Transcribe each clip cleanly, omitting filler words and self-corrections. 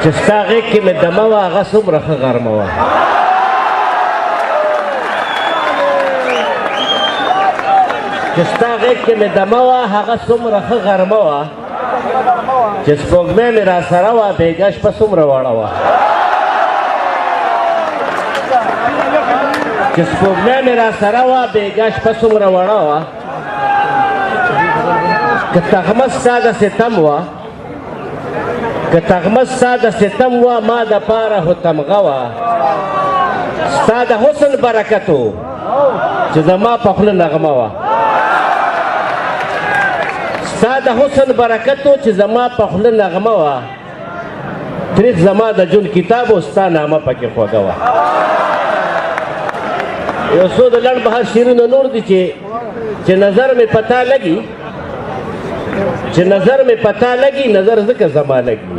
چې ستا غېږ کې مې دمه وه هغه څومره ښه غرمه وه چې ستا غېږ کې مې دمه وه هغه څومره ښه غرمه وه چې سپوږمۍ مې را سره وه بېګا شپه څومره وړه وه چې سپوږمۍ مې را سره وه بېګا شپه څومره وړه وه که تغمه ستا د ستم وه که تغمه ستا د ستم وه ما دپاره خو تمغه وه ستا د حسن برکت و چې زما په خوله نغمه وه ستا د حسن برکت و چې زما په خوله نغمه وه تریخ زما د ژوند کتاب و ستا نامه پکې خوږه وه یو څو د لنډ بهر شعرونه نور دي چې نظر مې پتا لګي چې نظر مې پتا لګي نظر ځکه زما لګي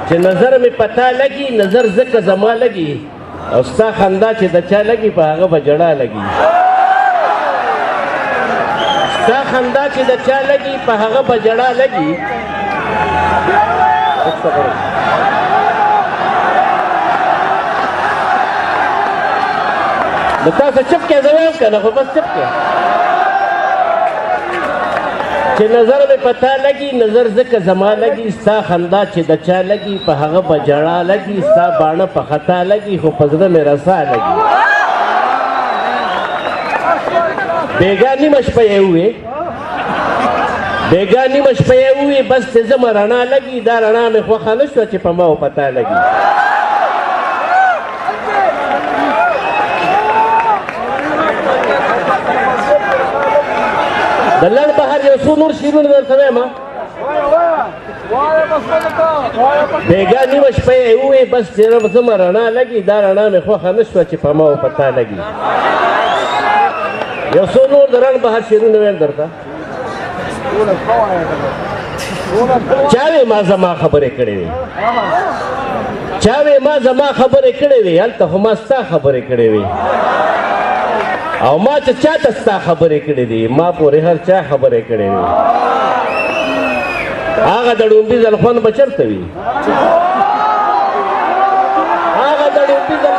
چې نظر مې پتا لګي نظر ځکه زما لګي او ستا خندا چې د چا لګي په هغه به جړا لګي ستا خندا چې د چا لګي په هغه به جړا لګي نو تاسو چپ کې زه وایم که نه خو بس چپ کې چې نظر مې پتا لګي نظر ځکه زما لګي ستا خندا چې د چا لګي په هغه به جړا لګي ستا باڼه په خطا لګي خو په زړه مې رسا لګي بېګا نیمه شپه یې ووې بېګا نیمه شپه یې ووې بس چې زما رڼا لګي دا رڼا مې خوښه نه شوه چې په ما و پتا لګي د لنډ بهر یو څو نور شعرونه درته وایم بېګا نیمه شپه یې ووې بس چې زما رڼا لګي دا رڼا مې خوښه نه شوه چې په ما و پتا لګي یو څو نور د لنډ بهر شعرونه وایم درته چا وې ما زما خبرې کړې وې چا وې ما زما خبرې کړې وې هلته خو ما ستا خبرې کړې وې او ما چې چاته ستا خبرې کړې دي ما پورې هر چا خبرې کړې وي هغه د ډومبي ځل خوند به چېرته وي هغه د ډومبي ځل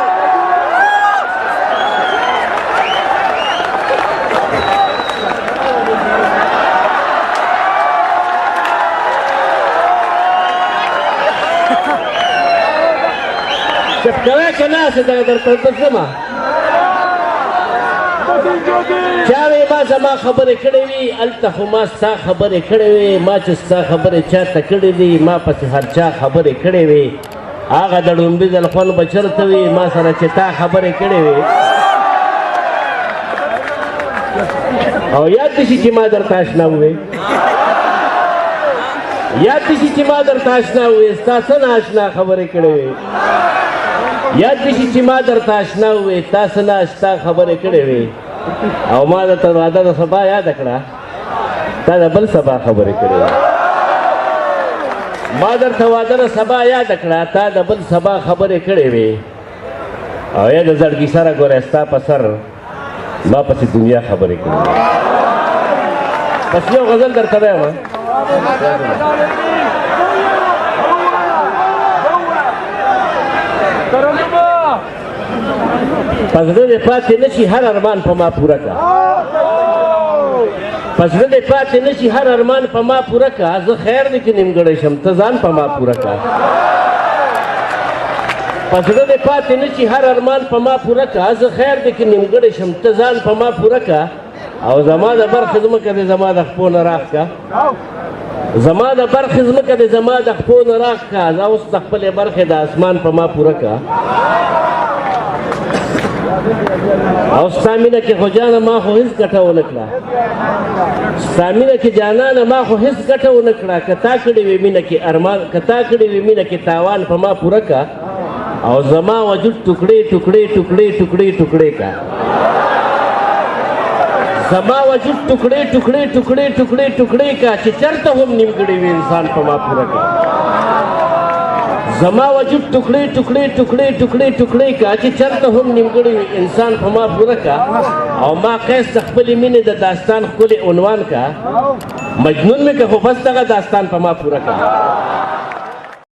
چپ کوې که نه چې دغه درته درځمه چا وې ما زما خبرې کړې وي هلته خو ما ستا خبرې کړې وې ما چې ستا خبرې چاته کړې دي ما پسې هر چا خبرې کړې وې هغه د ډومبي ځل خوند به چېرته وي ما سره چې تا خبرې کړې وې او یاد دې شي چې ما درته اشنا ووې یاد دې شي چې ما درته اشنا ووې ستا څه نه اشنا خبرې کړې وې یاد دې شي چې ما درته اشنا ووې تا څه نه اشنا خبرې کړې وې او ما درته وعده د سبا یاده کړه تا د بل سبا خبرې کړې وې ما درته وعده د سبا یاده کړه تا د بل سبا خبرې کړې وې او یا د زړګي سره ګوره ستا په سر ما پسې دنیا خبرې کړې وې پس یو غزل درته وایم پس زړه دې پاتې نه شي هر ارمان په ما پوره کړه پس زړه دې پاتې نه شي هر ارمان په ما پوره کړه زه خیر دې چې نیمګړی شم ته ځان په ما پوره کړه پس زړه دې پاتې نه شي هر ارمان په ما پوره کړه زه خیر دې چې نیمګړی شم ته ځان په ما پوره کړه او زما د برخې ځمکه دې زما د خپو نه راښکه زما د برخې ځمکه دې زما د خپو نه راښکه زه اوس د خپلې برخې د اسمان په ما پوره کړه او ستا مینه کې خو جانه ما خو هېڅ ګټه ونه کړه ستا مینه کې جانانه ما خو هېڅ ګټه ونه کړه که تا کړې وې مینه کې ارمان که تا کړې وې مینه کې تاوان په ما پوره کړه او زما وجود ټوکړې ټوکړې ټوکړې ټوکړې ټوکړې کړه زما وجود ټوکړې ټوکړې ټوکړې ټوکړې ټوکړې کړه چې چېرته هم نیمګړی وي انسان په ما پوره کړه زما وجود ټوکړي ټوکړي ټوکړي ټوکړي ټوکړي کا چې چرته هم نیمګړی انسان په ما پوره کا او ما قیس د خپلې مینې د داستان ښکلی عنوان کا مجنون مې که خو بس دغه داستان په ما پوره کا